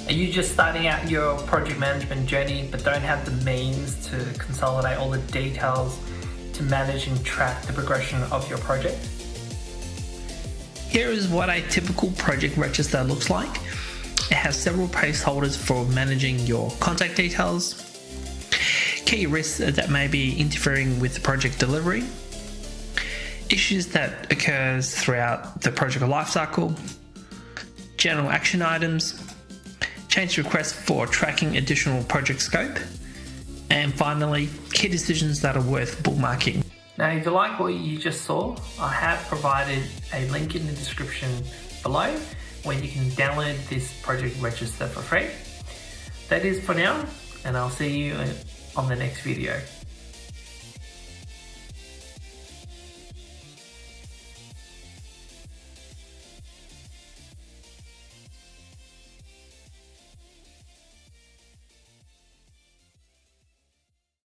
Are you just starting out your project management journey but don't have the means to consolidate all the details to manage and track the progression of your project? Here is what a typical project register looks like. It has several placeholders for managing your contact details, key risks that may be interfering with the project delivery, issues that occurs throughout the project lifecycle, general action items, change requests for tracking additional project scope, and finally, key decisions that are worth bookmarking. Now, if you like what you just saw, I have provided a link in the description below where you can download this project register for free. That is for now, and I'll see you on the next video.